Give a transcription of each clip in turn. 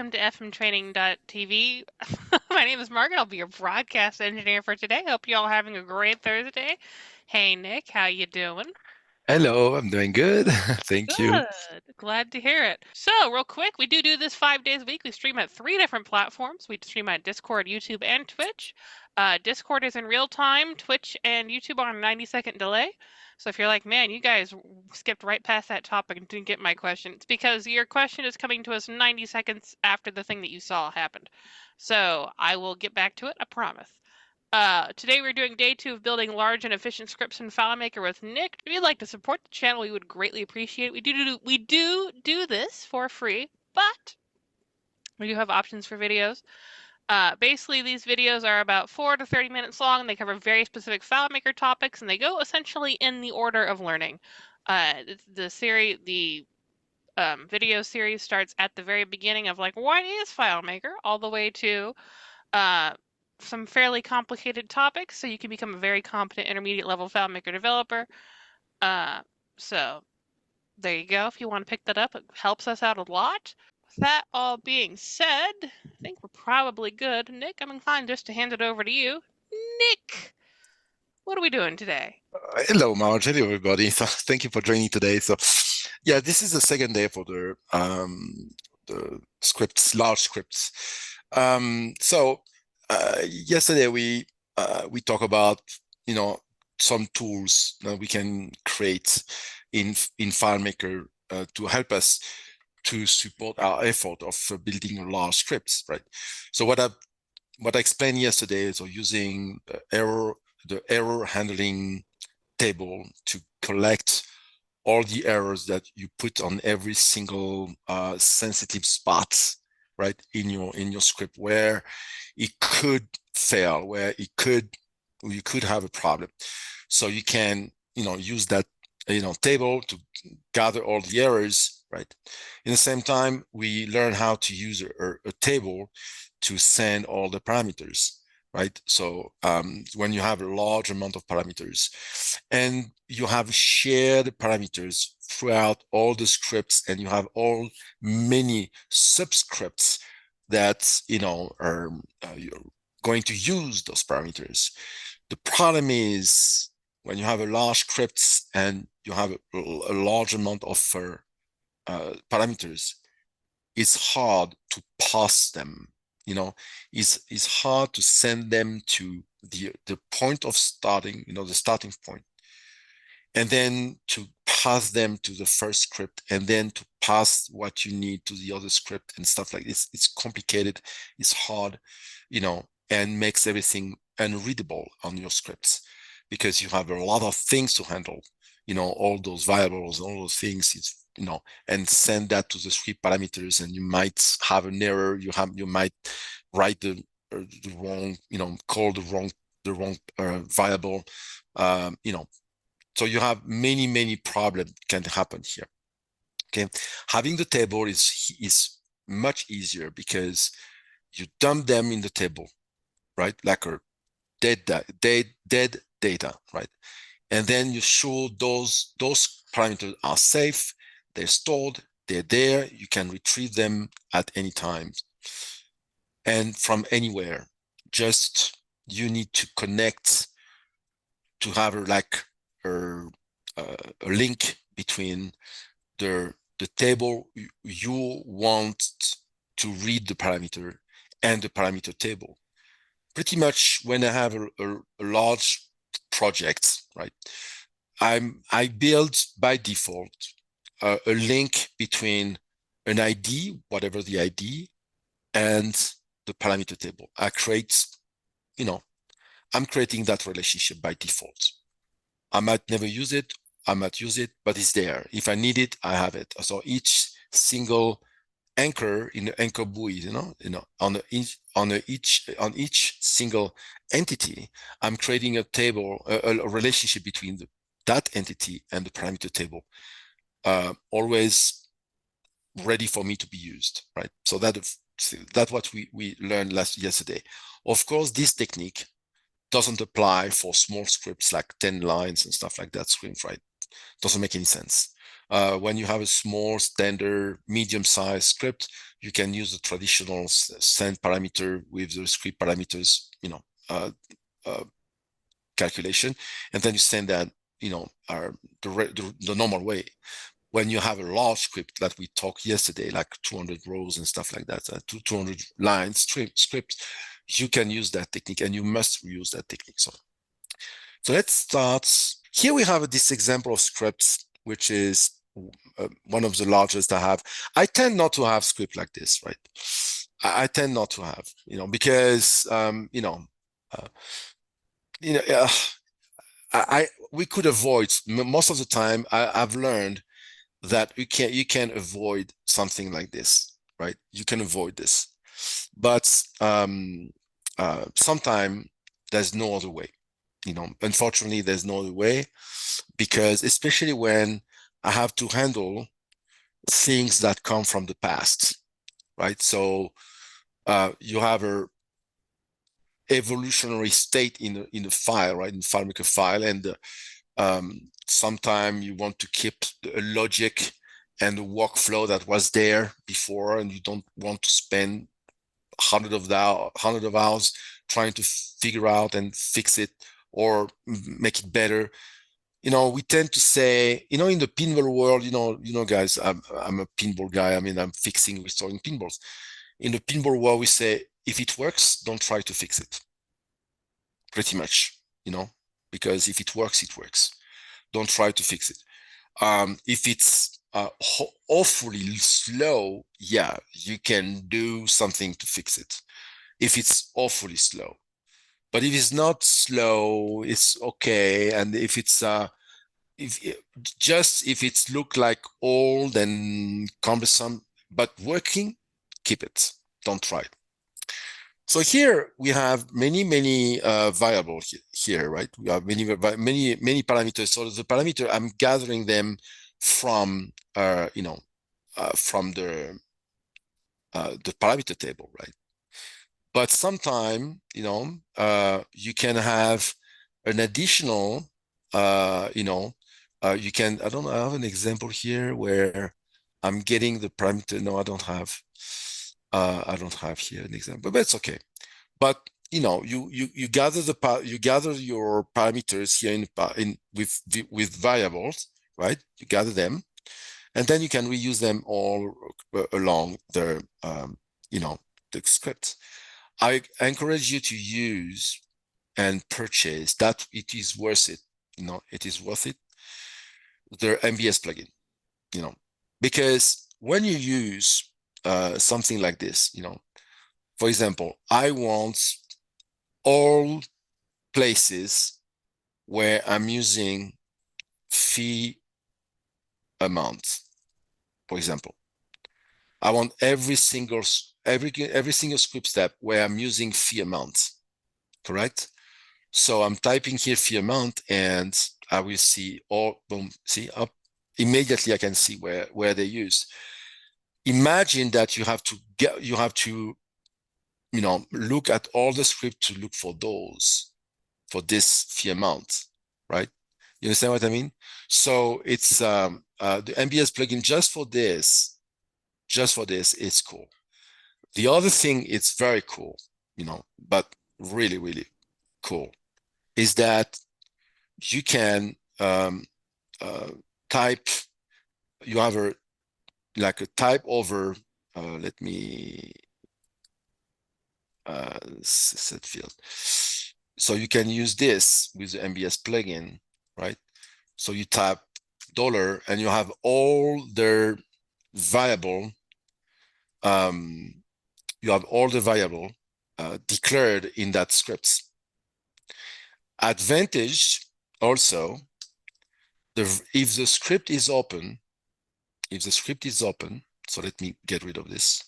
welcome to fmtraining.tv. My name is Margaret. I'll be your broadcast engineer for today. Hope you all having a great Thursday. Hey, Nick, how you doing? Hello, I'm doing good. Thank you. Good. Glad to hear it. So, real quick, we do this 5 days a week. We stream at 3 different platforms. We stream at Discord, YouTube, and Twitch. Discord is in real time. Twitch and YouTube are on a 90-second delay. So if you're like, man, you guys skipped right past that topic and didn't get my question, it's because your question is coming to us 90 seconds after the thing that you saw happened. So I will get back to it, I promise. Today we're doing day 2 of building large and efficient scripts in FileMaker with Nick. If you'd like to support the channel, we would greatly appreciate it. We do this for free, but we do have options for videos. Basically, these videos are about 4 to 30 minutes long. They cover very specific FileMaker topics, and they go essentially in the order of learning. The video series starts at the very beginning of like, what is FileMaker, all the way to some fairly complicated topics, so you can become a very competent intermediate level FileMaker developer. So there you go. If you want to pick that up, it helps us out a lot. With that all being said, I think we're probably good. Nick, I'm inclined just to hand it over to you. Nick, what are we doing today? Hello, Marge. Hello, everybody. So thank you for joining today. So yeah, this is the second day for the scripts, large scripts. Yesterday we talked about some tools that we can create in FileMaker to help us to support our effort of building large scripts, right? So what I explained yesterday is using the error handling table to collect all the errors that you put on every single sensitive spot, right, in your script where it could fail, where you could have a problem. So you can use that table to gather all the errors, right? In the same time, we learn how to use a table to send all the parameters, right? So when you have a large amount of parameters and you have shared parameters throughout all the scripts, and you have many subscripts that are you're going to use those parameters. The problem is when you have a large scripts and you have a large amount of parameters, it's hard to pass them. It's hard to send them to the point of starting, the starting point, and then to pass them to the first script, and then to pass what you need to the other script and stuff like this. It's complicated, it's hard, and makes everything unreadable on your scripts because you have a lot of things to handle, all those variables, all those things. It's and send that to the script parameters, and you might have an error. You might write the wrong, call the wrong variable, So you have many problems can happen here. Okay, having the table is much easier because you dump them in the table, right? Like a dead data, right? And then you show those parameters are safe. They're stored, they're there, you can retrieve them at any time and from anywhere. Just you need to connect to have a link between the table you want to read the parameter and the parameter table. Pretty much when I have a large project, right, I build by default a link between an ID, whatever the ID, and the parameter table. I'm creating that relationship by default. I might never use it, I might use it, but it's there. If I need it, I have it. So each single anchor in the anchor buoy, on each single entity, I'm creating a table, a relationship between that entity and the parameter table. Always ready for me to be used, right? So that's what we learned yesterday. Of course, this technique doesn't apply for small scripts like 10 lines and stuff like that, right? Doesn't make any sense. When you have a small, standard, medium-sized script, you can use the traditional send parameter with the script parameters, calculation, and then you send that, the normal way. When you have a large script that we talked yesterday, like 200 rows and stuff like that, 200 lines script, you can use that technique, and you must use that technique. So let's start. Here we have this example of scripts, which is one of the largest I have. I tend not to have script like this, right? I tend not to have, because, we could avoid most of the time. I've learned that you can avoid something like this, right? You can avoid this, but sometimes there's no other way. Unfortunately, there's no other way, because especially when I have to handle things that come from the past, right? So you have a evolutionary state in the file, right? In FileMaker file, and sometimes you want to keep a logic and the workflow that was there before, and you don't want to spend hundreds of hours trying to figure out and fix it or make it better. We tend to say, in the pinball world, guys, I'm a pinball guy. I mean, I'm restoring pinballs. In the pinball world, we say, if it works, don't try to fix it. Pretty much, because if it works, it works. Don't try to fix it. If it's awfully slow, yeah, you can do something to fix it. If it's awfully slow, but if it's not slow, it's okay. And if it's if it's look like old and cumbersome but working, keep it. Don't try it. So here we have many variables here, right? We have many parameters. So the parameter, I'm gathering them from from the parameter table, right? But sometimes you can have an additional you can, I have an example here where I'm getting the parameter. No, I don't have here an example, but it's okay. But you gather your parameters here with variables, right? You gather them, and then you can reuse them all along the the script. I encourage you to use and purchase that. It is worth it. It is worth it. The MBS plugin, because when you use something like this, for example, I want all places where I'm using fee amount, for example. I want every single script step where I'm using fee amount, correct? So I'm typing here fee amount, and I will see all, boom, see up. Immediately I can see where they use. Imagine that you have to look at all the script to look for for this fee amount, right? You understand what I mean? So it's the MBS plugin just for this is cool. The other thing, it's very cool, but really cool, is that you can type. You have a type over. Let me set field. So you can use this with the MBS plugin, right? So you type $, and you have all the variable. You have all the variable declared in that script. Advantage also, if the script is open, so let me get rid of this.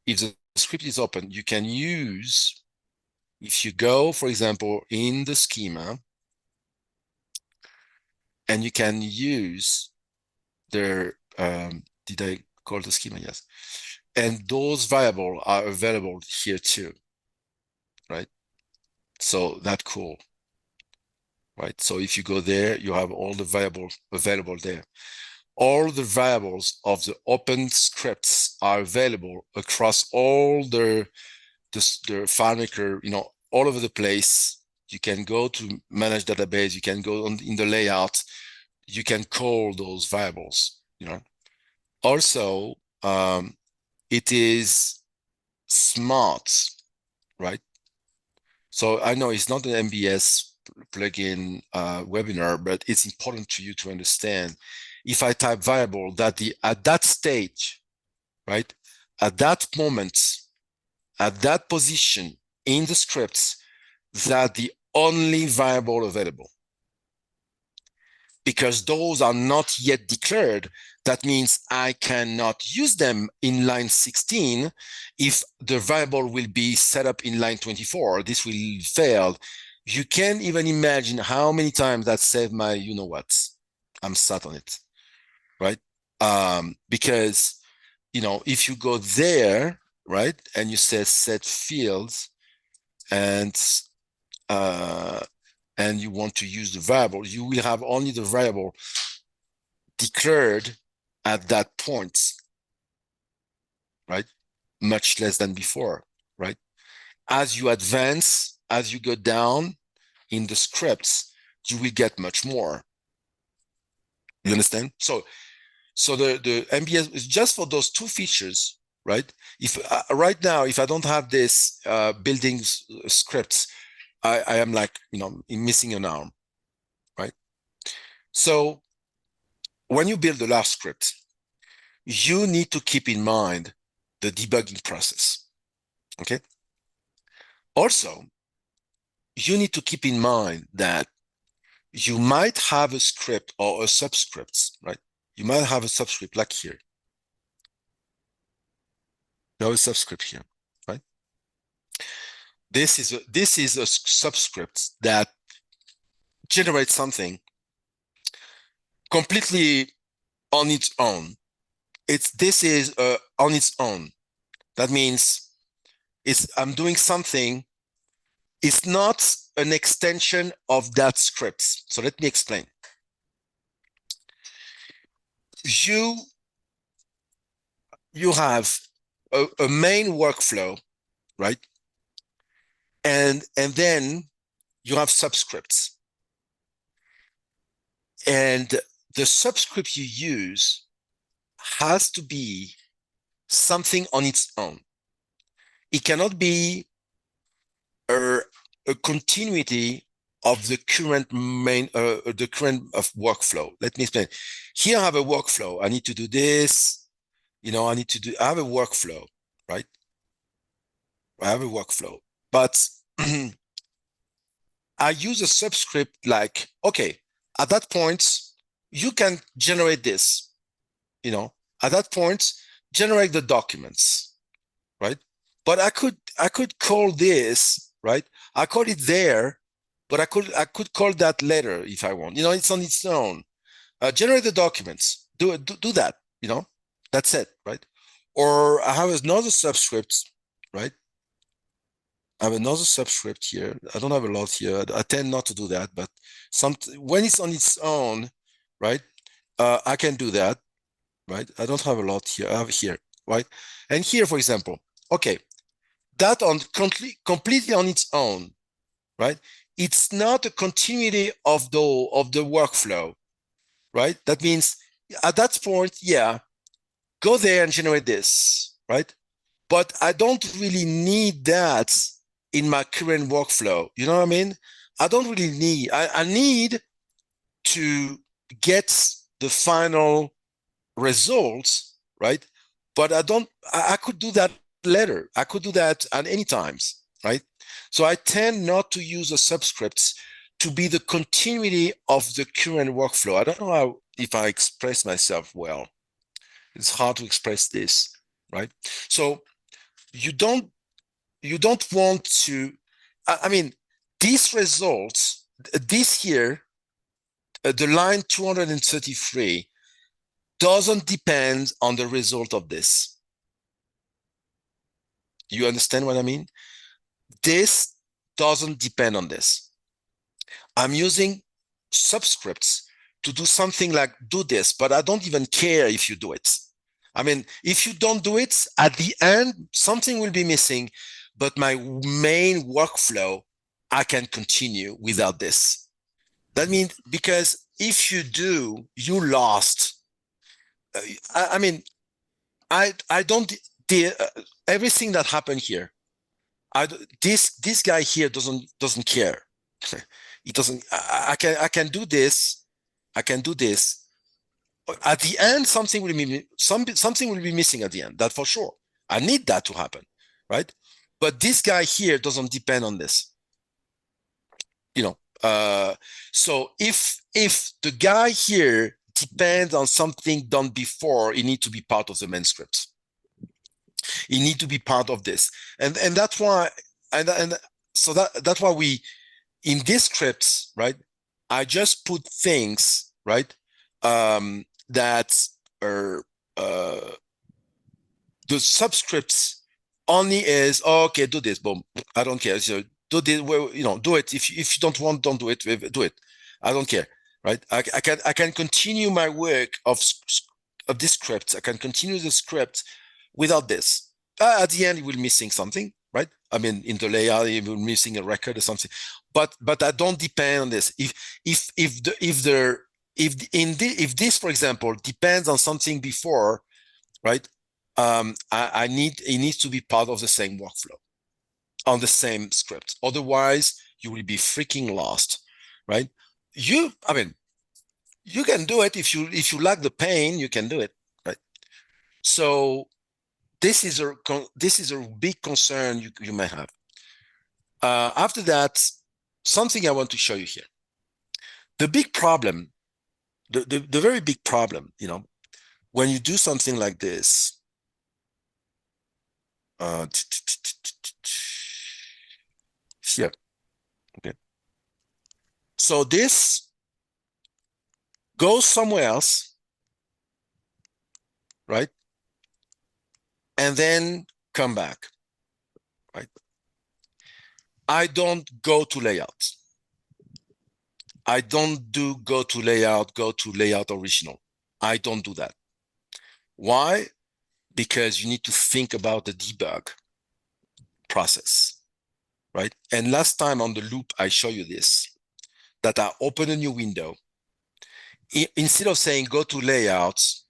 If the script is open, you can use, if you go, for example, in the schema, and you can use the, did I call the schema? Yes. And those variables are available here too, right? So that's cool. right? So if you go there, you have all the variables available there. All the variables of the open scripts are available across all the FileMaker, all over the place. You can go to manage database, you can go in the layout, you can call those variables, Also, it is smart, right? So I know it's not an MBS plugin webinar, but it's important to you to understand. If I type variable, that at that stage, right, at that moment, at that position in the scripts, that the only variable available. Because those are not yet declared, that means I cannot use them in line 16 if the variable will be set up in line 24. This will fail. You can't even imagine how many times that saved my you-know-what. I'm sat on it, right? Because, if you go there, right, and you say set fields, and you want to use the variable, you will have only the variable declared at that point, right? Much less than before, right? As you advance, as you go down in the scripts, you will get much more. You understand? So the MBS is just for those two features, right? If right now, if I don't have this building scripts, I am like, missing an arm, right? So when you build a large script, you need to keep in mind the debugging process, okay? Also, you need to keep in mind that you might have a script or a subscript, right? You might have a subscript like here. You have a subscript here, right? This is a subscript that generates something completely on its own. This is on its own. That means I'm doing something. It's not an extension of that script. So let me explain. You have a main workflow, right? And then you have subscripts. And the subscript you use has to be something on its own. It cannot be a continuity of the current workflow. Let me explain. Here I have a workflow. I need to do this. I have a workflow, right? I have a workflow, but I use a subscript like, okay, at that point, you can generate this, at that point, generate the documents, right? But I could call this, right? I call it there, but I could call that later if I want. It's on its own. Generate the documents. Do that. That's it, right? Or I have another subscript, right? I have another subscript here. I don't have a lot here. I tend not to do that, but when it's on its own, right? I can do that, right? I don't have a lot here. I have here, right? And here, for example, okay, that on completely on its own, right? It's not a continuity of the workflow, right? That means at that point, yeah, go there and generate this, right? But I don't really need that in my current workflow. You know what I mean? I don't really need, I need to get the final results, right? But I could do that later. I could do that at any times, right? So I tend not to use the subscripts to be the continuity of the current workflow. I don't know if I express myself well. It's hard to express this, right? So you don't want to, I mean, these results, this here, the line 233 doesn't depend on the result of this. You understand what I mean? This doesn't depend on this. I'm using subscripts to do something like do this, but I don't even care if you do it. I mean, if you don't do it, at the end, something will be missing, but my main workflow, I can continue without this. That means because if you do, you lost. I mean, I don't everything that happened here. This guy here doesn't care. He doesn't. I can do this. I can do this. At the end, something will be missing at the end. That for sure. I need that to happen, right? But this guy here doesn't depend on this. You know. So if the guy here depends on something done before, it needs to be part of the main script. It needs to be part of this, and that's why, and so that's why we in these scripts, right? I just put things, right? That are the subscripts only is okay. Do this, boom. I don't care. So do this. Well, do it. If you don't want, don't do it. Do it. I don't care, right? I can continue my work of this script. I can continue the script without this. At the end, it will missing something, right? I mean, in the layout, it will missing a record or something. But I don't depend on this. If this, for example, depends on something before, right? It needs to be part of the same workflow on the same script. Otherwise, you will be freaking lost, right? I mean, you can do it if you lack the pain, you can do it, right? So this is a big concern you may have. After that, something I want to show you here. The big problem, the very big problem, when you do something like this, here, okay. So this goes somewhere else, right? And then come back, right? I don't go to layout. I don't do go to layout original. I don't do that. Why? Because you need to think about the debug process, right? And last time on the loop, I show you this, that I open a new window. Instead of saying go to layouts,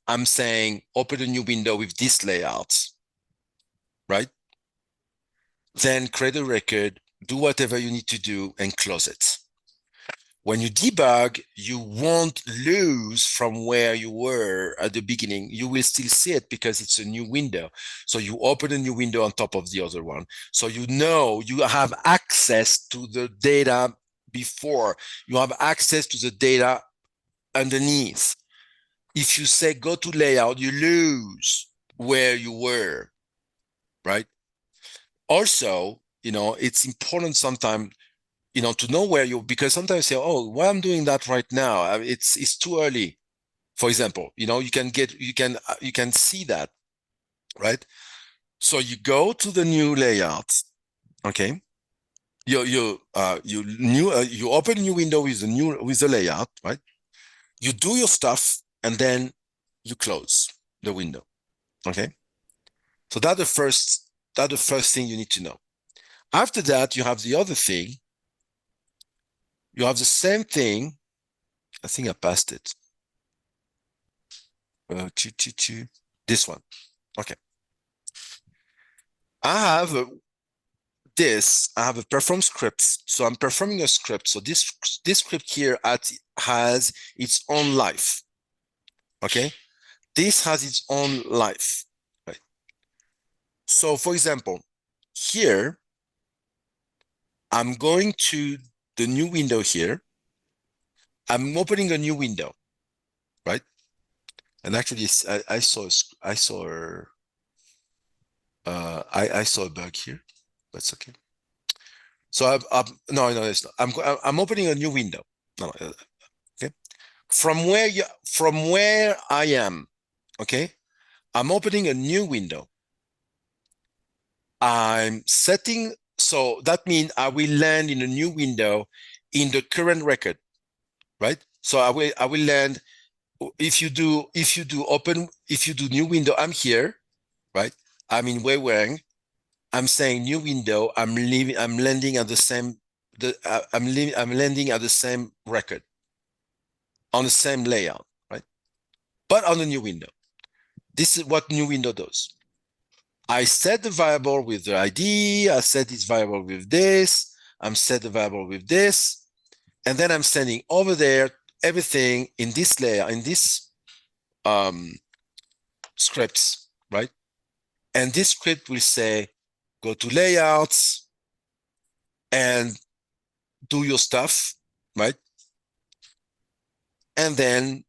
I'm saying open a new window with this layout, right? Then create a record, do whatever you need to do, and close it. When you debug, you won't lose from where you were at the beginning. You will still see it because it's a new window. So you open a new window on top of the other one. So you have access to the data before. You have access to the data underneath. If you say go to layout, you lose where you were, right? Also, it's important sometimes, to know where because sometimes you say, oh, why I'm doing that right now? It's too early. For example, you can see that, right? So you go to the new layout, okay? You open a new window with the layout, right? You do your stuff and then you close the window, okay? So that's the first thing you need to know. After that, you have the other thing. You have the same thing. I think I passed it. This one. Okay. I have a perform script. So I'm performing a script. So this script here has its own life. Okay. This has its own life. Right. So for example, here, I'm going to the new window here. I'm opening a new window, right? And actually, I saw a bug here, but it's okay. So no, it's not. I'm opening a new window. No, okay. From where I am, okay. I'm opening a new window. I'm setting So that means I will land in a new window in the current record, right? So I will land if you do new window, I'm here, right? I'm in Wei Wang. I'm saying new window. I'm landing at the same. I'm landing at the same record on the same layout, right? But on a new window. This is what new window does. I set the variable with the ID. I set this variable with this. I'm set the variable with this, and then I'm sending over there everything in this layer in this scripts, right? And this script will say, go to layouts and do your stuff, right? And then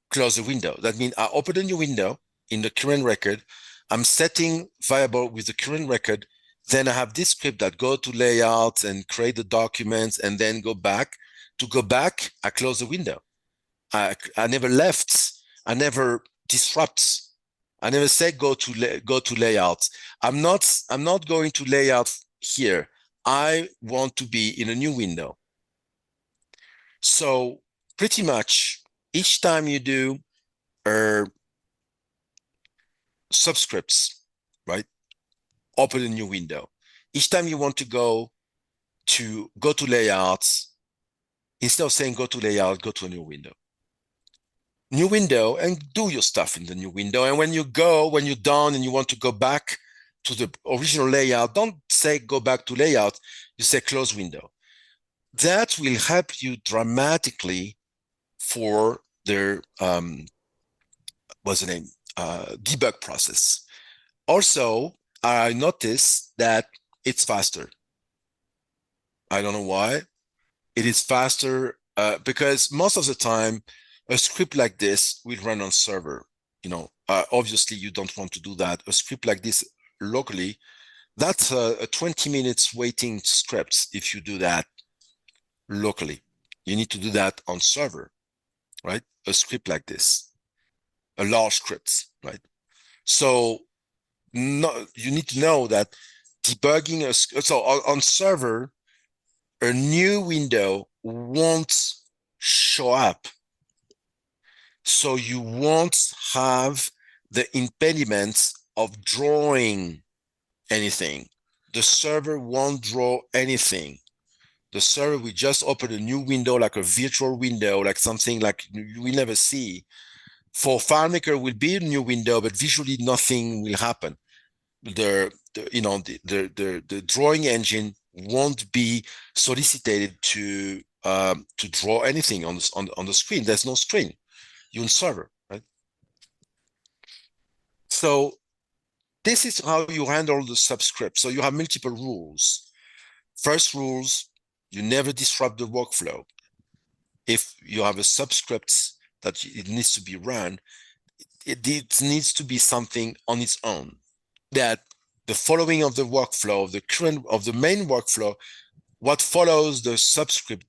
close the window. That means I open a new window in the current record. I'm setting variable with the current record. Then I have this script that go to layouts and create the documents and then go back. To go back, I close the window. I never left. I never disrupt. I never say go to layouts. I'm not going to layout here. I want to be in a new window. So pretty much each time you do subscripts, right? Open a new window. Each time you want to go to layouts, instead of saying go to layout, go to a new window. New window and do your stuff in the new window. And when you're done and you want to go back to the original layout, don't say go back to layout, you say close window. That will help you dramatically for their what's the name? Debug process. Also, I noticed that it's faster. I don't know why. It is faster because most of the time, a script like this will run on server. Obviously, you don't want to do that. A script like this locally, that's a 20 minutes waiting scripts if you do that locally. You need to do that on server, right? A script like this, a large script, right? So you need to know that debugging on server, a new window won't show up. So you won't have the impediments of drawing anything. The server won't draw anything. The server will just open a new window, like a virtual window, like something like you will never see. For FileMaker will be a new window, but visually nothing will happen. The drawing engine won't be solicited to draw anything on the screen. There's no screen. You're on server, right? So this is how you handle the subscript. So you have multiple rules. First rules, you never disrupt the workflow. If you have a subscript that it needs to be run, it needs to be something on its own. That the following of the workflow, of the main workflow, what follows the subscript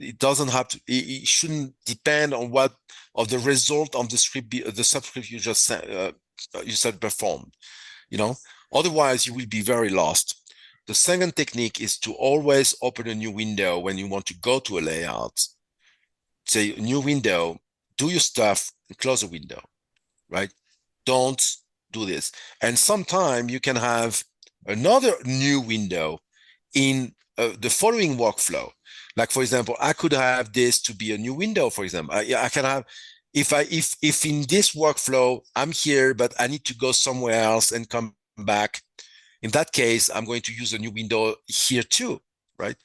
it shouldn't depend on what of the result of the subscript you just said performed. Otherwise you will be very lost. The second technique is to always open a new window when you want to go to a layout. Say new window, do your stuff, and close the window, right? Don't do this. And sometime you can have another new window in the following workflow. Like for example, I could have this to be a new window. For example, I can have if in this workflow I'm here, but I need to go somewhere else and come back. In that case, I'm going to use a new window here too, right?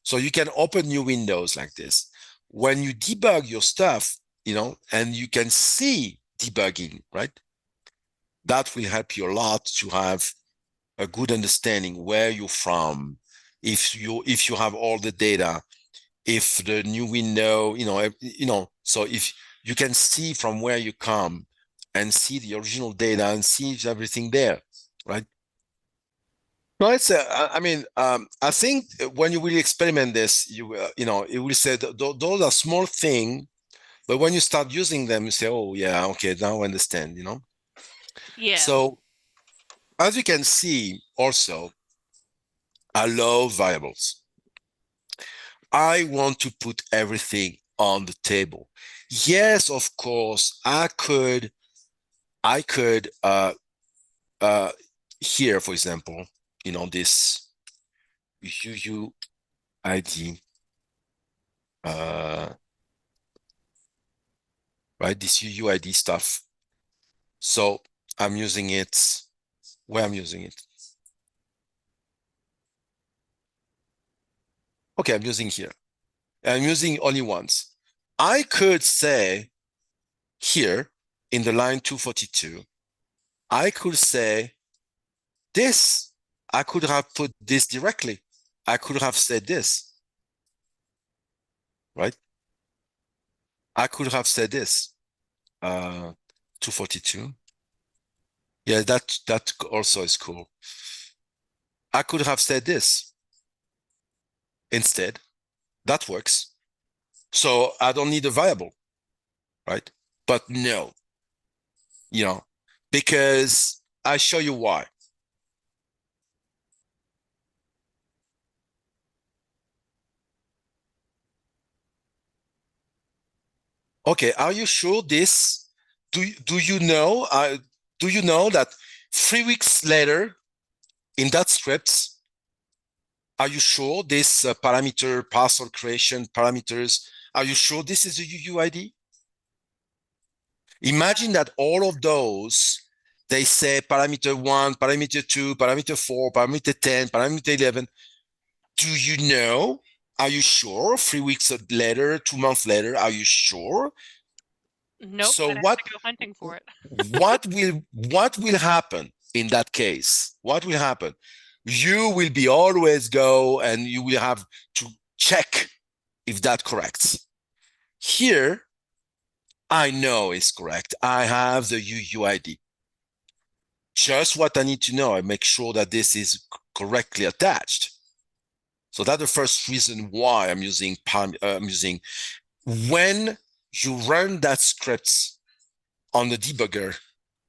So you can open new windows like this. When you debug your stuff, and you can see debugging, right? That will help you a lot to have a good understanding where you're from, if you have all the data, if the new window, so if you can see from where you come and see the original data and see if everything there, right? No, I think when you really experiment this, it will say those are small things, but when you start using them, you say, oh yeah, okay, now I understand, Yeah. So as you can see also, allow variables. I want to put everything on the table. Yes, of course, I could here, for example, this UUID, right? This UUID stuff. So I'm using it where I'm using it. Okay, I'm using here. I'm using only once. I could say here in the line 242, I could say this. I could have put this directly. I could have said this, right? I could have said this. 242. Yeah, that also is cool. I could have said this instead. That works. So I don't need a variable, right? But no, because I show you why. Okay, are you sure this? Do you know? Do you know that 3 weeks later in that script, are you sure this parameter parcel creation parameters? Are you sure this is a UUID? Imagine that all of those, they say parameter 1, parameter 2, parameter 4, parameter 10, parameter 11. Do you know? Are you sure? 3 weeks later, 2 months later, are you sure? Nope, So I'd have to go hunting for it. what will happen in that case? What will happen? You will be always go and you will have to check if that correct. Here, I know it's correct. I have the UUID. Just what I need to know. I make sure that this is correctly attached. So that's the first reason why I'm using when you run that script on the debugger,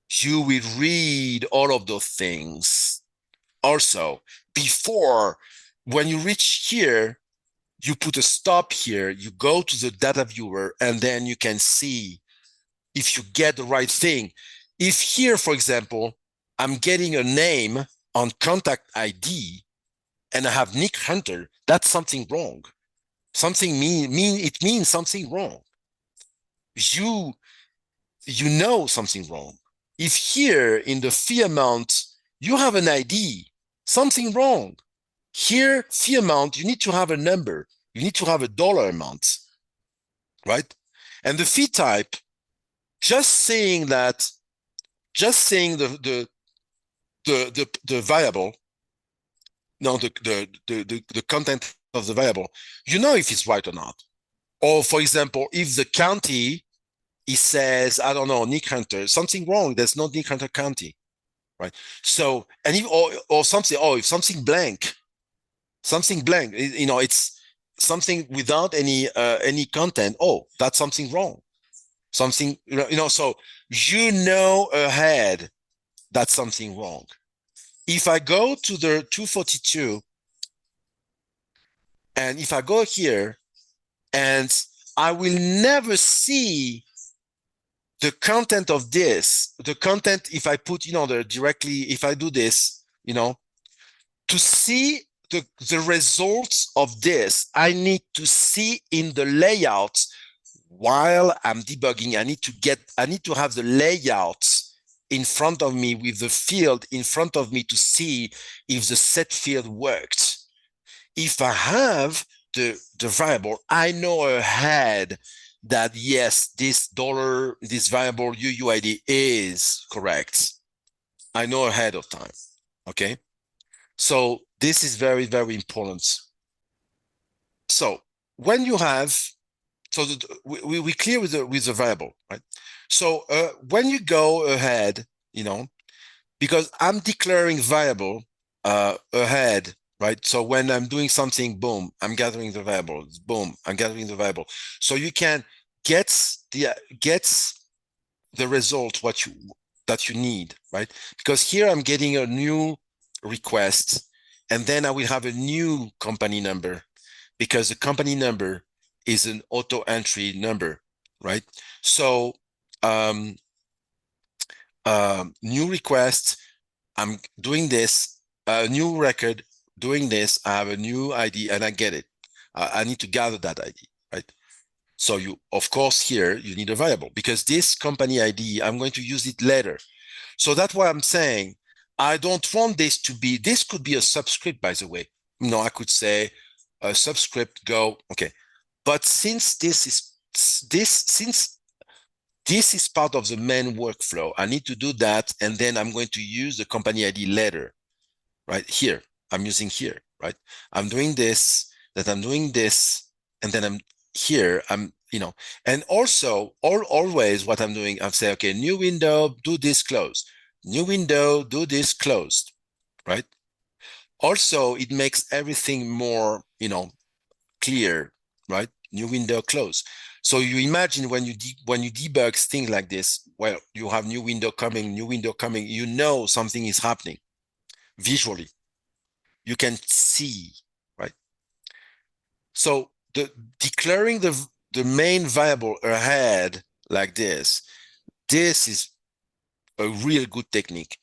you will read all of those things. Also, before, when you reach here, you put a stop here, you go to the data viewer, and then you can see if you get the right thing. If here, for example, I'm getting a name on contact ID and I have Nick Hunter, that's something wrong. It means something wrong. You know something wrong. If here in the fee amount, you have an ID, something wrong. Here, fee amount, you need to have a number. You need to have a dollar amount, right? And the fee type, just saying the variable, no, the content of the variable, you know if it's right or not. Or for example, if the county, it says, I don't know, Nick Hunter, something wrong. There's no Nick Hunter County, right? So, and if, or something, if something blank, it's something without any content. Oh, that's something wrong. Something, so you know ahead that's something wrong. If I go to the 242 and if I go here and I will never see the content of this, the content, if I put, if I do this, to see the results of this, I need to see in the layout while I'm debugging. I need to have the layout in front of me with the field in front of me to see if the set field worked. If I have the variable, I know ahead that yes, this variable UUID is correct. I know ahead of time. Okay. So this is very, very important. So when you have, we clear with the variable, right? So when you go ahead, because I'm declaring variable ahead, right? So when I'm doing something, boom, I'm gathering the variable. Boom, I'm gathering the variable. So you can get the result that you need, right? Because here I'm getting a new request and then I will have a new company number because the company number is an auto entry number, right? So new request, I'm doing this, new record, doing this, I have a new ID and I get it. I need to gather that ID, right? So you, of course, here you need a variable because this company ID, I'm going to use it later. So that's why I'm saying I don't want this to be, this could be a subscript, by the way. You know, I could say a subscript go, okay. But since this is part of the main workflow, I need to do that. And then I'm going to use the company ID later, right? Here, I'm using here, right? I'm doing this, that I'm doing this, and then I'm here, and also always what I'm doing, I'm saying, okay, new window, do this close, new window, do this closed, right? Also, it makes everything more, clear, right? New window, close. So you imagine when you debug things like this, well, you have new window coming, you know something is happening visually. You can see, right? So declaring the main variable ahead like this is a real good technique.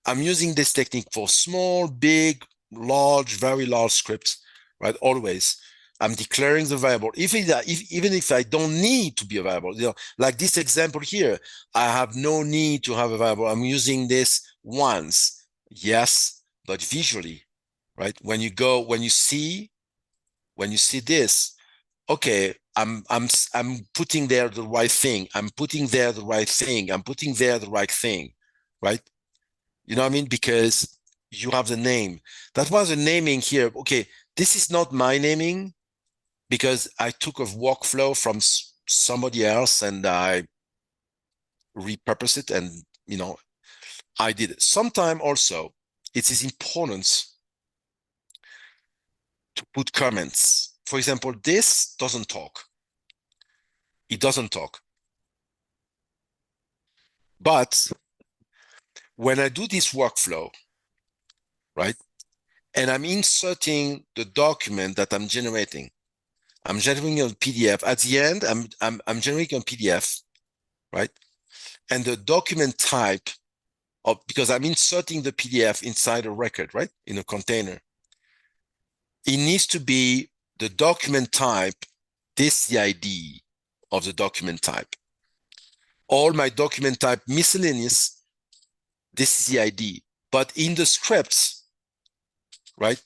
I'm using this technique for small, big, large, very large scripts, right? Always. I'm declaring the variable. Even if I don't need to be a variable, like this example here, I have no need to have a variable. I'm using this once, yes, but visually, right? When you see this, okay, I'm putting there the right thing. I'm putting there the right thing. I'm putting there the right thing, right? You know what I mean? Because you have the name. That was the naming here. Okay, this is not my naming because I took a workflow from somebody else and I repurposed it, and I did it. Sometime also, it is important to put comments. For example, this doesn't talk. It doesn't talk. But when I do this workflow, right, and I'm inserting the document that I'm generating a PDF. At the end, I'm generating a PDF, right? And the document type because I'm inserting the PDF inside a record, right? In a container. It needs to be the document type, this is the ID of the document type. All my document type miscellaneous, this is the ID. But in the scripts, right?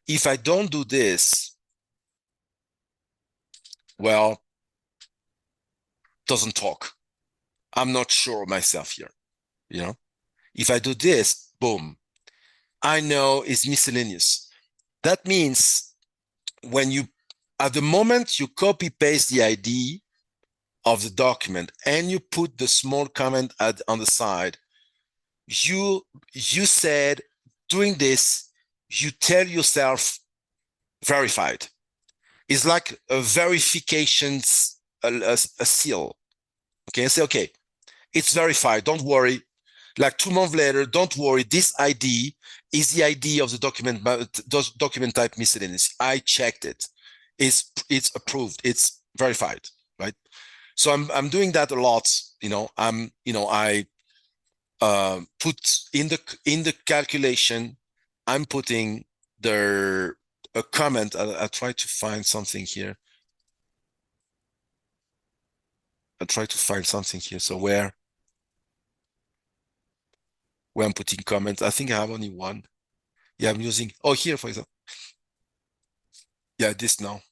If I don't do this, well, doesn't talk. I'm not sure of myself here, If I do this, boom, I know it's miscellaneous. That means at the moment you copy paste the ID of the document and you put the small comment on the side, you said doing this, you tell yourself verified. It's like a verification, a seal. Okay, I say, okay, it's verified. Don't worry. Like 2 months later, don't worry. This ID is the ID of the document type miscellaneous. I checked it. It's approved. It's verified, right? So I'm doing that a lot. I put in the calculation, I'm putting a comment. I'll try to find something here. So where I'm putting comments, I think I have only one. Yeah, I'm using, here, for example. Yeah, this now.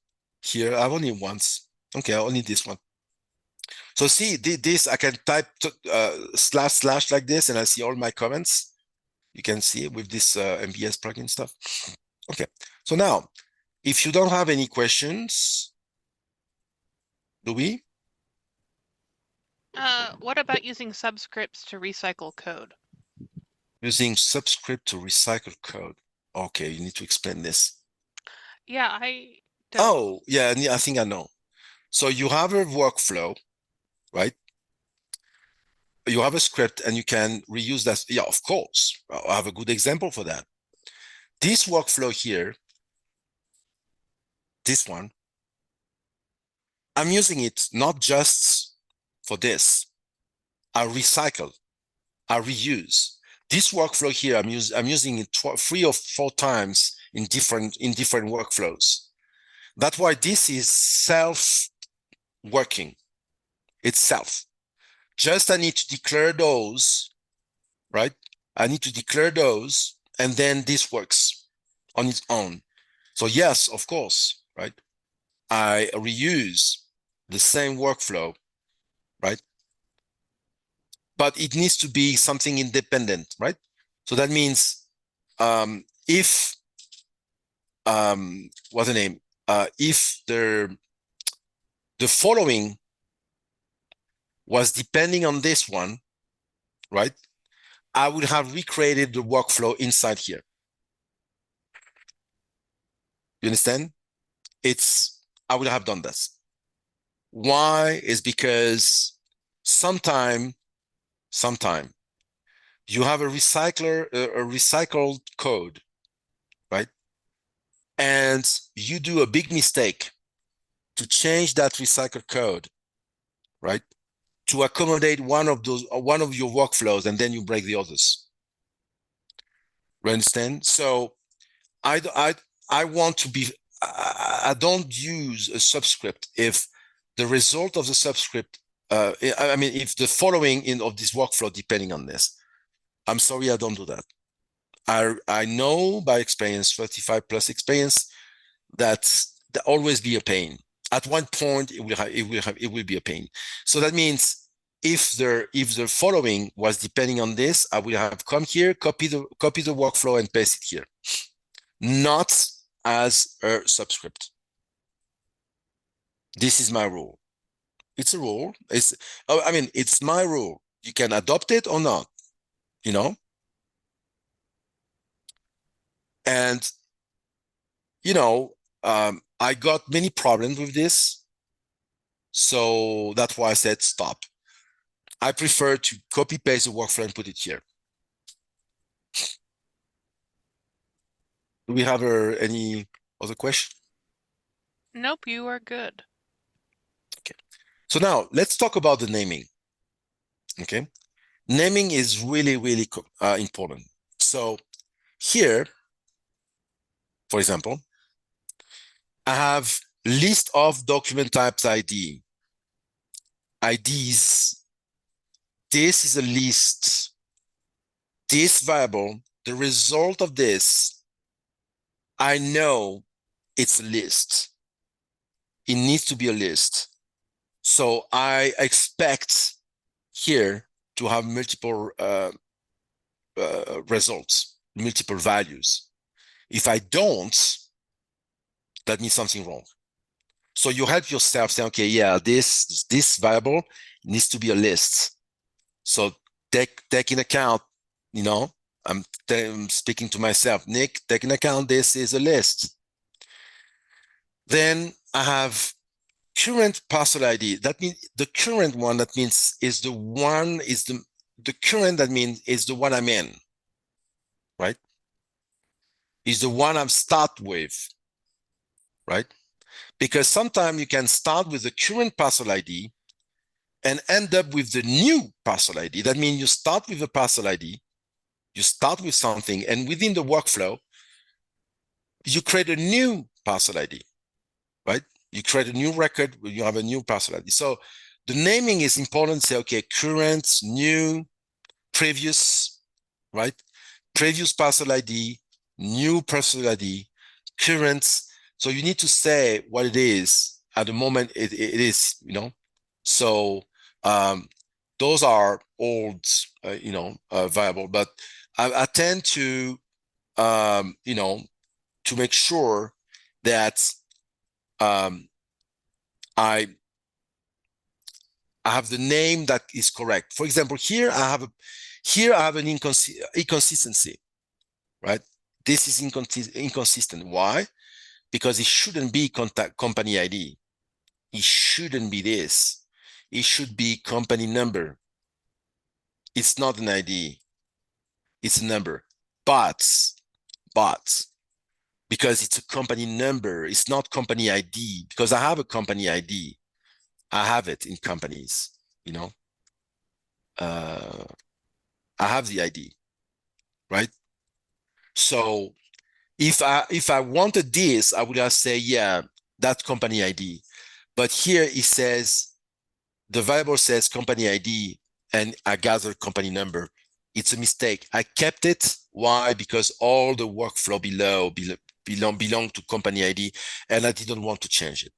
Here, I have only once. Okay, only this one. So see, this, I can type / like this, and I see all my comments. You can see with this MBS plugin stuff. Okay, so now, if you don't have any questions, Louis? What about using subscripts to recycle code? Using subscript to recycle code. Okay, you need to explain this. Yeah, I don't. Oh, yeah, I think I know. So you have a workflow, right? You have a script and you can reuse that. Yeah, of course. I have a good example for that. this workflow here, this one, I'm using it not just for this. I recycle, I reuse. This workflow here, I'm using it 3 or 4 times in different workflows. That's why this is self-working. It's self. Just I need to declare those, right? I need to declare those, and then this works on its own. So yes, of course, right? I reuse the same workflow, right? But it needs to be something independent, right? So that means if what's the name? If the following was depending on this one, right? I would have recreated the workflow inside here. You understand? I would have done this. Why? Is because sometime you have a recycled code, right? And you do a big mistake to change that recycled code, right? To accommodate one of your workflows, and then you break the others. You understand? So I want to be, I don't use a subscript if the result of the subscript, I mean, if the following of this workflow depending on this. I'm sorry, I don't do that. I know by experience, 35 plus experience, that there always be a pain. At one point, it will be a pain. So that means if the following was depending on this, I would have come here, copy the workflow and paste it here, not as a subscript. This is my rule. It's a rule. It's my rule. You can adopt it or not, you know? And, I got many problems with this. So that's why I said stop. I prefer to copy paste the workflow and put it here. Do we have any other question? Nope, you are good. Okay. So now let's talk about the naming. Okay. Naming is really, really important. So here, for example, I have list of document types ID. IDs. This is a list. This variable, the result of this, I know it's a list. It needs to be a list. So I expect here to have multiple results, multiple values. If I don't, that means something wrong. So you help yourself say, okay, yeah, this variable needs to be a list. So take in account, I'm speaking to myself, Nick, take in account this is a list. Then I have current parcel ID. That means the current one, that means is the current, that means is the one I'm in, right? Is the one I'm start with, right? Because sometimes you can start with the current parcel ID and end up with the new parcel ID. That means you start with a parcel ID, you start with something, and within the workflow, you create a new parcel ID, right? You create a new record where you have a new parcel ID. So the naming is important. Say, okay, current, new, previous, right? Previous parcel ID, new parcel ID, current. So you need to say what it is at the moment it is, So those are old, variable, but I tend to, to make sure that I have the name that is correct. For example, here I have an inconsistency, right? This is inconsistent. Why? Because it shouldn't be company ID. It shouldn't be this. It should be company number. It's not an ID. It's a number. But because it's a company number. It's not company ID, because I have a company ID. I have it in companies, you know. I have the ID, right? So if I wanted this, I would have say, yeah, that's company ID. But here it says, the variable says company ID, and I gather company number. It's a mistake. I kept it. Why? Because all the workflow below belong to company ID, and I didn't want to change it.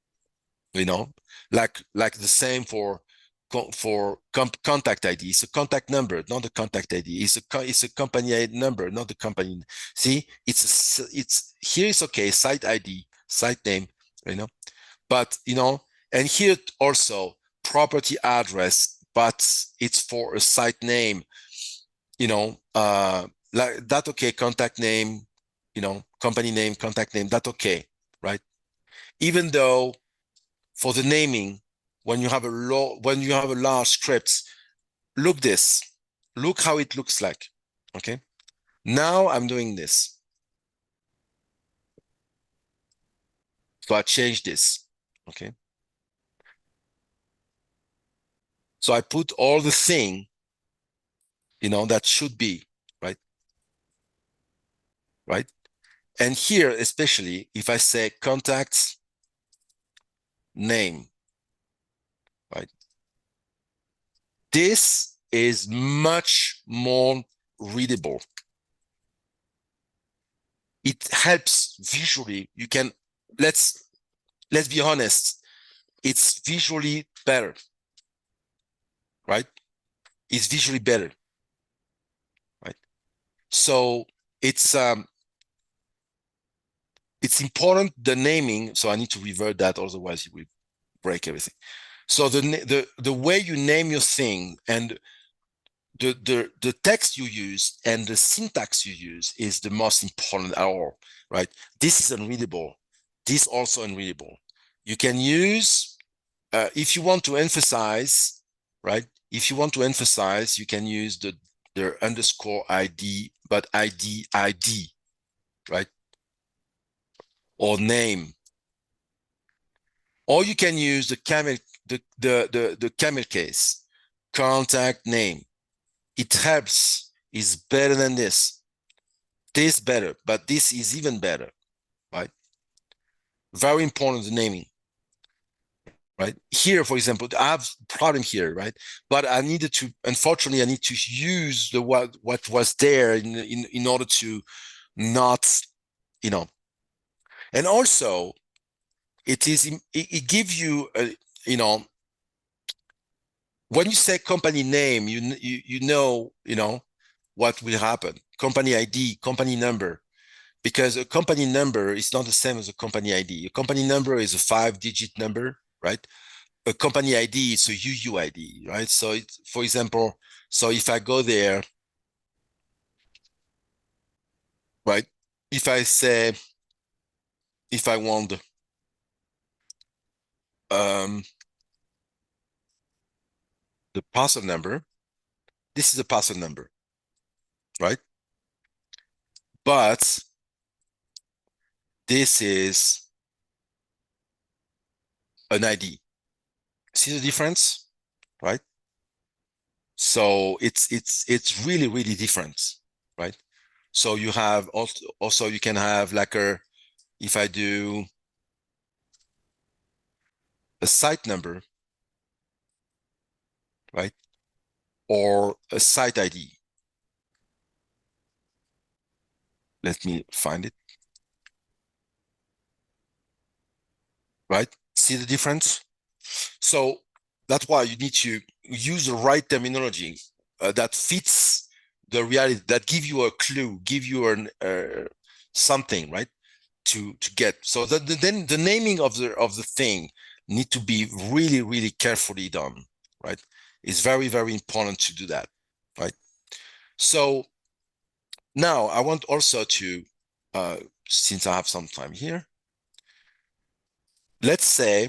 You know, like the same for contact ID. It's a contact number, not a contact ID. It's a company ID number, not the company. See, it's here is okay. Site ID, site name, you know, but you know, and here also property address, but it's for a site name, you know, like that. Okay, contact name, you know, company name, contact name. That okay, right? Even though for the naming, when you have a large script, look how it looks like. Okay, now I'm doing this, so I change this. Okay, so I put all the thing, you know, that should be right. And here, especially if I say contact name, right, this is much more readable. It helps visually. You can, let's be honest, it's visually better, right? It's visually better, right? So it's important, the naming. So I need to revert that, otherwise it will break everything. So the way you name your thing, and the text you use and the syntax you use is the most important at all, right? This is unreadable. This also unreadable. You can use, if you want to emphasize, right? If you want to emphasize, you can use the underscore ID, but ID, right? Or name. Or you can use the camel case, contact name. It helps, is better than this. This better, but this is even better, right? Very important, the naming, right? Here, for example, I have problem here, right? But I needed to, unfortunately, I need to use the what was there in order to not, you know. And also, it gives you, you know, when you say company name, you know what will happen. Company ID, company number, because a company number is not the same as a company ID. A company number is a 5-digit number, right? A company ID is a UUID, right? So it's, for example, so if I go there, right? If I say, if I want um, the parcel number, this is a parcel number, right? But this is an ID. See the difference, right? So it's really, really different, right? So you have also you can have like if I do a site number, right? Or a site ID. Let me find it, right? See the difference? So that's why you need to use the right terminology that fits the reality, that give you a clue, give you an something, right? To get. So then the naming of the thing need to be really, really carefully done, right? It's very, very important to do that, right? So now I want also to, since I have some time here, let's say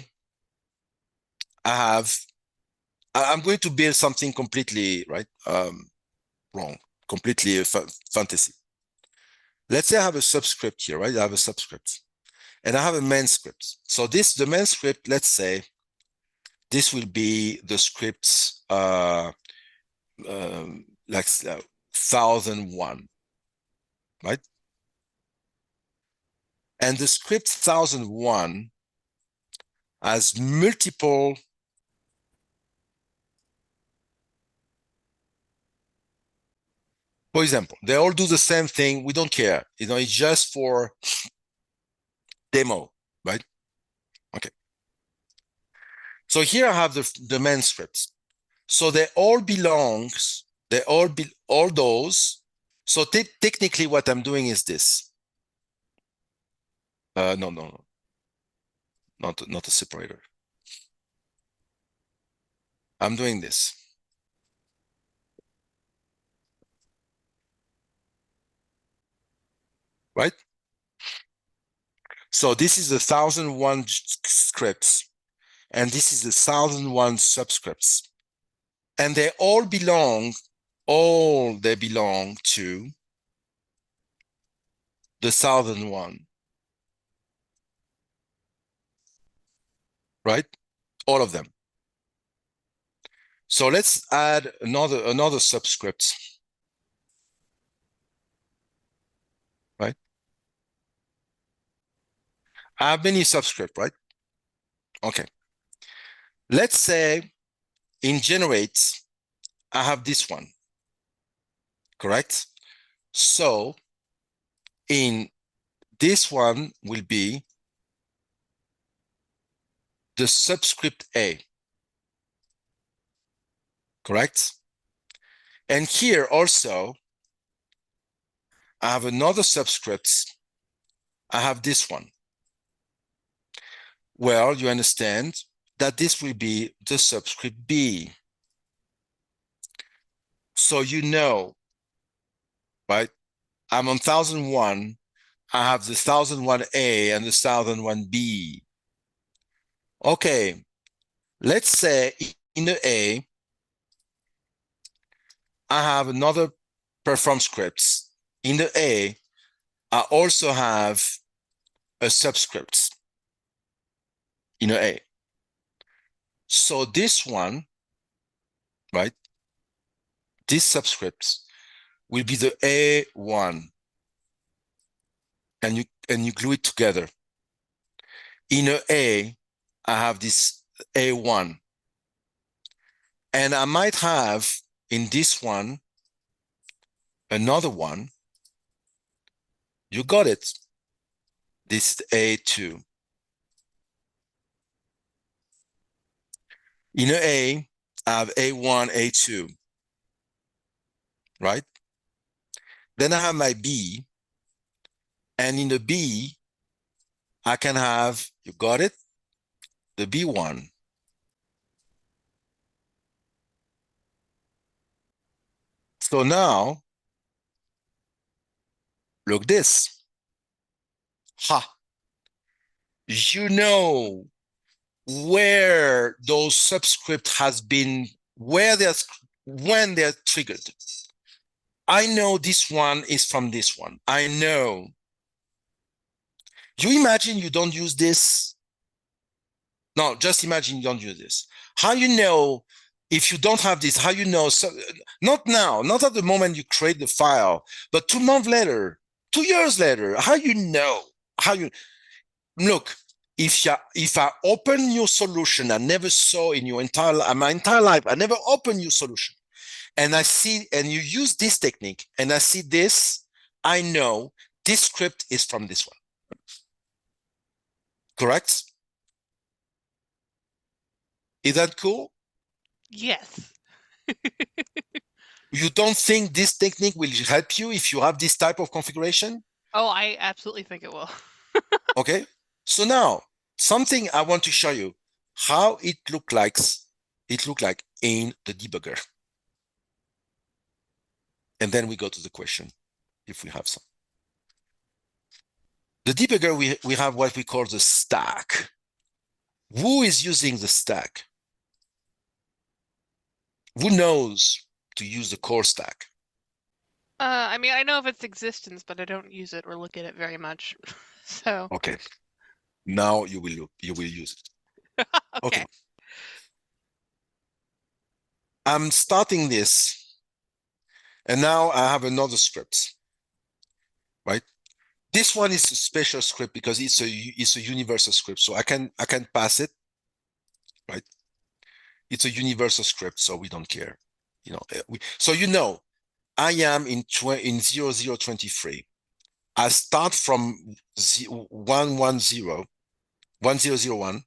I'm going to build something completely, right, wrong, completely fantasy. let's say I have a subscript here, right? I have a subscript and I have a main script. So the main script, let's say this will be the scripts like 1001, right? And the script 1001 has multiple for example, they all do the same thing. We don't care. It's just for demo, right? Okay. So here I have the main scripts. So they all belongs, all those. So technically what I'm doing is this. No, not a separator. I'm doing this. Right? So this is the 1001 scripts, and this is the 1001 subscripts. And they all belong to the 1001. Right? All of them. So let's add another subscript. Right? I have many subscript, right? Okay. Let's say in generate, I have this one, correct? So in this one will be the subscript A, correct? And here also, I have another subscript. I have this one. Well, you understand that this will be the subscript B. So you know, right? I'm on 1001. I have the 1001A and the 1001B. Okay, let's say in the A, I have another perform scripts. In the A, I also have a subscript in the A. So this one, right? This subscript will be the A1, and you glue it together. In A, I have this A1, and I might have in this one another one. You got it. This is A2. In A, I have A1, A2, right? Then I have my B, and in the B, I can have, you got it, the B1. So now, look this. Ha! You know where those subscript has been, when they're triggered. I know this one is from this one. I know. You imagine you don't use this? No, just imagine you don't use this. How you know if you don't have this? How you know? So, not now, not at the moment you create the file, but 2 months later, 2 years later, how you know? How you look? If I open your solution, I never saw in my entire life, I never opened your solution, and I see, and you use this technique, and I see this, I know this script is from this one. Correct? Is that cool? Yes. You don't think this technique will help you if you have this type of configuration? Oh, I absolutely think it will. Okay. So now something I want to show you how it look like in the debugger. And then we go to the question if we have some. The debugger, we have what we call the stack. Who is using the stack? Who knows to use the core stack? I mean, I know of its existence, but I don't use it or look at it very much. So, Okay, now you will use it. Okay, okay. I'm starting this, and now I have another script, right? This one is a special script because it's a universal script, so I can pass it, right? It's a universal script, so we don't care, so I am in 0023. I start from 1001,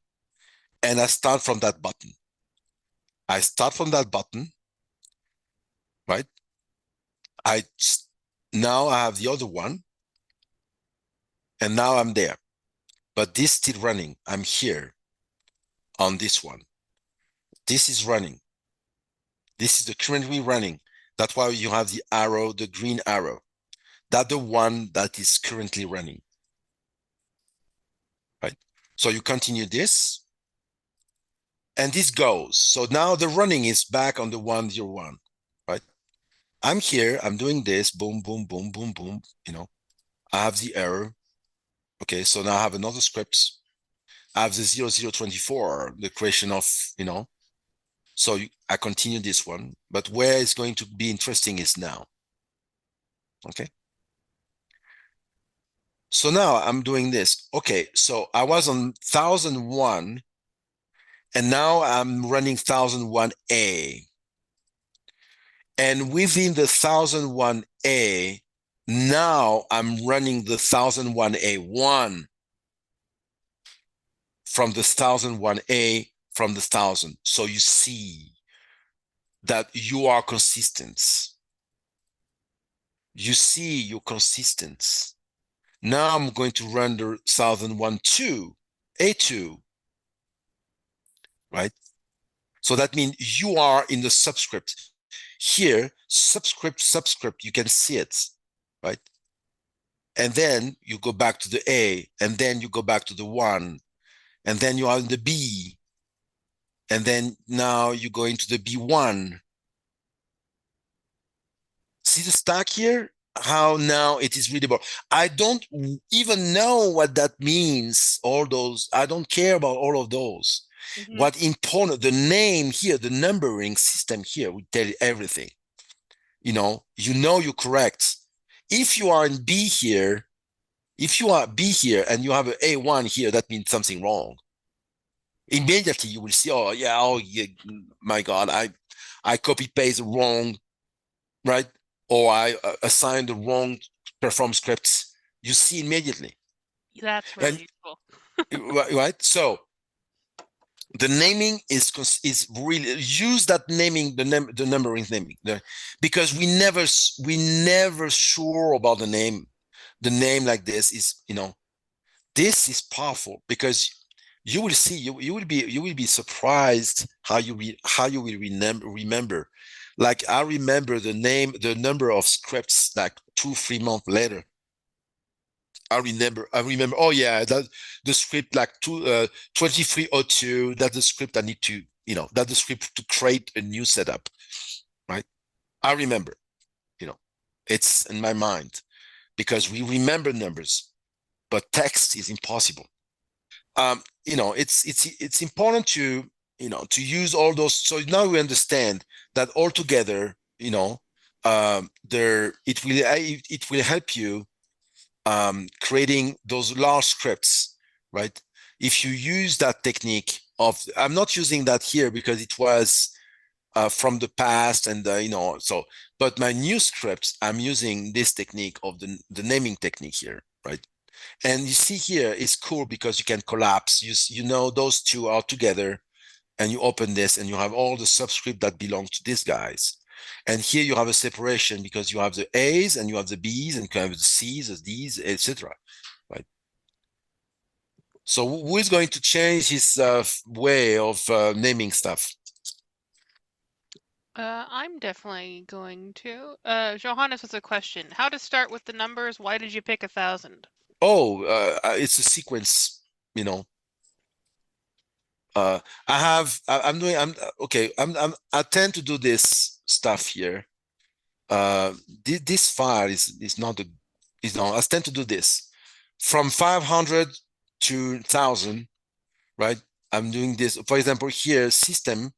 and I start from that button. I start from that button, right? I Now I have the other one, and now I'm there. But this still running. I'm here on this one. This is running. This is the currently running. That's why you have the arrow, the green arrow. That's the one that is currently running, right? So you continue this, and this goes. So now the running is back on the 101, right? I'm here, I'm doing this, boom, boom, boom, boom, boom, I have the error. Okay, so now I have another script. I have the 0024, the creation of, so I continue this one, but where it's going to be interesting is now. Okay. So now I'm doing this. Okay, so I was on 1001, and now I'm running 1001A. And within the 1001A, now I'm running the 1001A1 from the 1001A from the 1000. So you see that you are consistent. You see you're consistent. Now I'm going to run the 1001-2, A2, right? So that means you are in the subscript. Here, subscript, you can see it, right? And then you go back to the A, and then you go back to the 1, and then you are in the B, and then now you go into the B1. See the stack here? How now it is readable. I don't even know what that means, all those. I don't care about all of those. Hmm. What important, the name here, the numbering system here will tell you everything. You're correct. If you are in B here, if you are B here and you have an A1 here, that means something wrong. Immediately you will see, oh yeah, my God, I copy paste wrong, right? Or I assign the wrong perform scripts. You see immediately. That's And really useful. right, so the naming is really use that naming, the numbering naming, because we never sure about the name. The name like this is, this is powerful because you will see, you will be surprised how you will remember. Like I remember the number of scripts like 2-3 months later. I remember, oh yeah, that the script like 2302, that's the script I need to, that's the script to create a new setup, right? I remember, you know, it's in my mind because we remember numbers, but text is impossible. It's important to, to use all those. So now we understand that all together, it will help you creating those large scripts, right? If you use that technique I'm not using that here because it was from the past, and but my new scripts, I'm using this technique of the naming technique here, right? And you see here, it's cool because you can collapse. Those two are together, and you open this, and you have all the subscript that belong to these guys. And here you have a separation because you have the A's and you have the B's and you have the C's, the D's, etc. Right. So who is going to change his way of naming stuff? I'm definitely going to. Johannes has a question. How to start with the numbers? Why did you pick 1,000? Oh, it's a sequence. You know, I'm doing. I'm okay. I tend to do this stuff here. this file is not a, I tend to do this from 500 to 1000, right? I'm doing this. For example, here system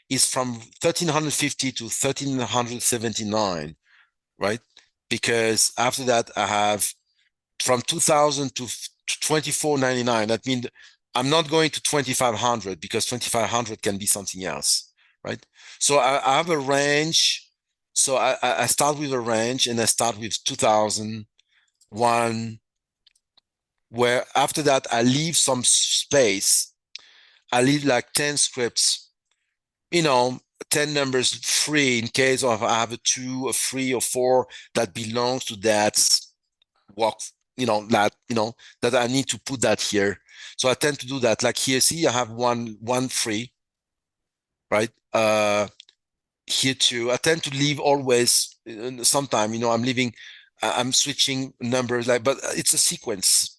is from 1350 to 1379, right? Because after that I have from 2000 to 2499. That means I'm not going to 2500 because 2500 can be something else, right? So I have a range. So I start with a range and I start with 2001, where after that I leave some space. I leave like 10 scripts, 10 numbers free in case of I have a 2, a 3, or 4 that belongs to that walk, that I need to put that here. So I tend to do that. Like here, see, I have one free, right? Here too, I tend to leave always. Sometime, I'm leaving. I'm switching numbers, but it's a sequence.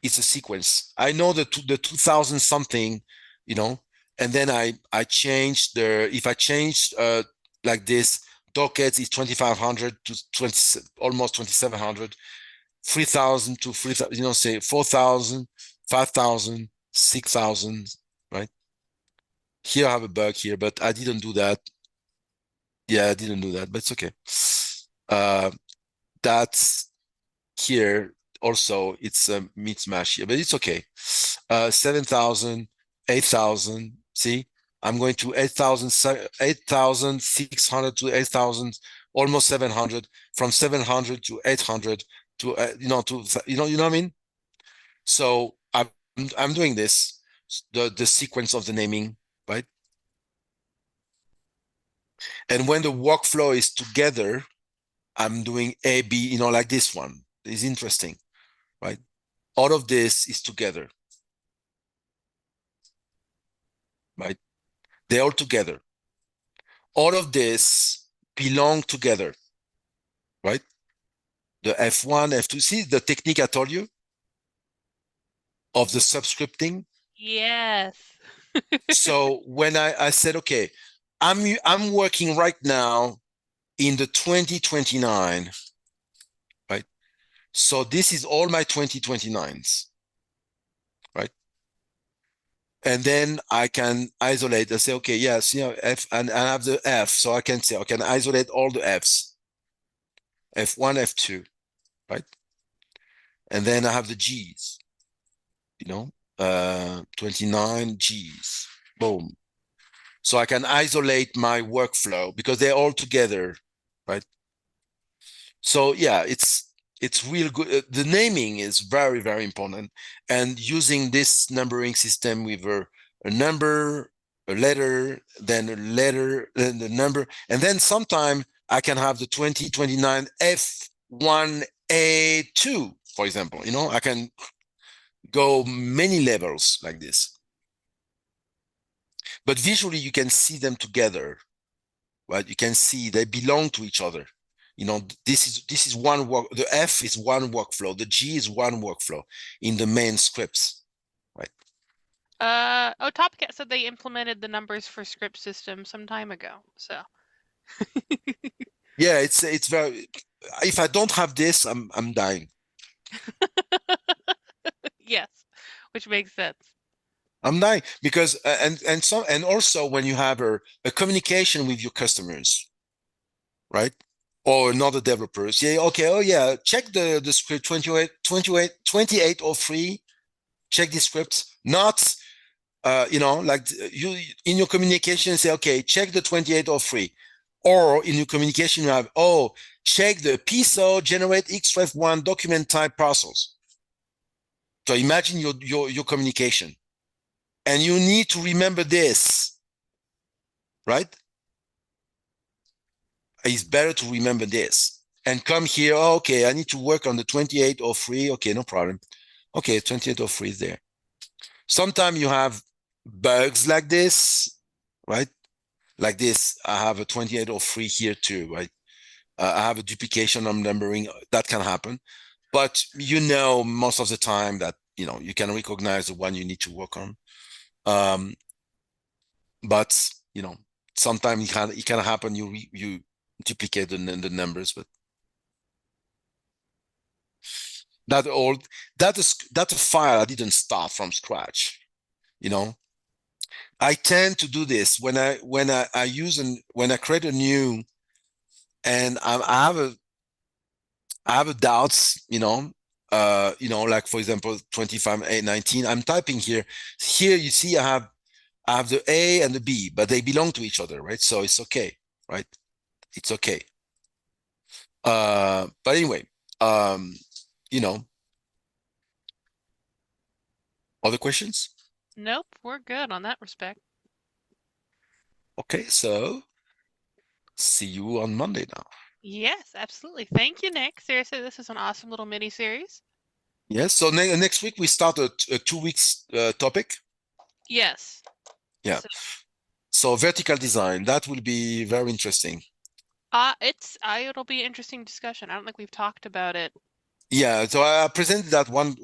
It's a sequence. I know the 2000 something, and then I change if I change like this, dockets is 2500 to 20, almost 2700. 3000 to 3000, say 4000, 5000, 6000, right? Here I have a bug here, but I didn't do that. Yeah, I didn't do that, but it's okay. That's here also, it's a mismatch here, but it's okay. 7000, 8000, see? I'm going to 8,600 to 8,000, almost 700, from 700 to 800 to, you know what I mean? So I'm doing this, the sequence of the naming, right? And when the workflow is together, I'm doing A, B, like this one. It's interesting, right? All of this is together, right? They're all together. All of this belong together, right? The F1, F2. See the technique I told you of the subscripting? Yes. So when I said, okay, I'm working right now in the 2029, right? So this is all my 2029s, right? And then I can isolate and say, okay, yes, F, and I have the F. So I can say, I can isolate all the Fs, F1, F2, right? And then I have the Gs, 29 Gs, boom. So I can isolate my workflow because they're all together, right? So yeah, it's real good. The naming is very, very important. And using this numbering system with a number, a letter, then a letter, then the number, and then sometime I can have the 2029 F1A2, for example. I can go many levels like this. But visually, you can see them together, right? You can see they belong to each other. This is one work. The F is one workflow. The G is one workflow in the main scripts, right? Topcat said they implemented the numbers for script system some time ago. So Yeah, it's very. If I don't have this, I'm dying. yes, which makes sense. I'm dying because and also when you have a communication with your customers, right? Or another developers. Yeah, okay. Oh yeah, check the script 2803. Check the script. Not like you in your communication say, okay, check the 2803. Or in your communication, you have, check the PISO generate xref1 document type parcels. So imagine your communication. And you need to remember this, right? It's better to remember this and come here. Okay, I need to work on the 2803. Okay, no problem. Okay, 2803 is there. Sometimes you have bugs like this, right? Like this, I have a 2803 here too, right? I have a duplication of numbering. That can happen. But most of the time that, you can recognize the one you need to work on. But, sometimes it can happen. duplicate the numbers, but that file I didn't start from scratch. I tend to do this when I use when I create a new, and I have a doubts, like for example 25A19. I'm typing here. Here you see I have the A and the B, but they belong to each other, right? So it's okay, right? It's okay. But anyway, other questions? Nope, we're good on that respect. Okay, so see you on Monday now. Yes, absolutely. Thank you, Nick. Seriously, this is an awesome little mini series. Yes. So next week we start a 2 weeks topic. Yes. Yeah. So vertical design, that will be very interesting. It'll be an interesting discussion. I don't think we've talked about it. Yeah. So I presented that one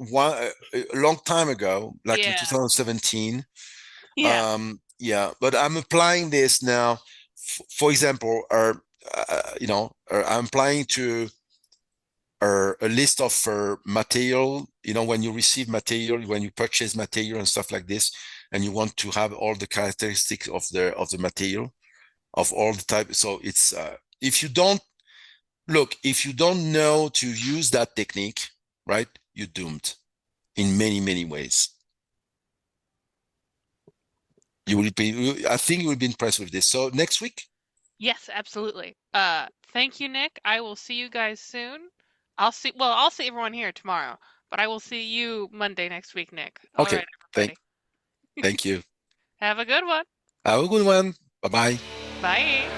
a long time ago, like in Yeah. 2017. Yeah. But I'm applying this now. For example, I'm applying to a list of material. When you receive material, when you purchase material and stuff like this, and you want to have all the characteristics of the material of all the type. So it's if you don't know to use that technique, right, you're doomed in many ways. I think you will be impressed with this. So next week? Yes, absolutely. Thank you, Nick. I will see you guys soon. I'll see everyone here tomorrow, but I will see you Monday next week, Nick. All Okay. right, everybody. Thank you. Have a good one. Have a good one. Bye-bye. Bye.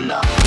No.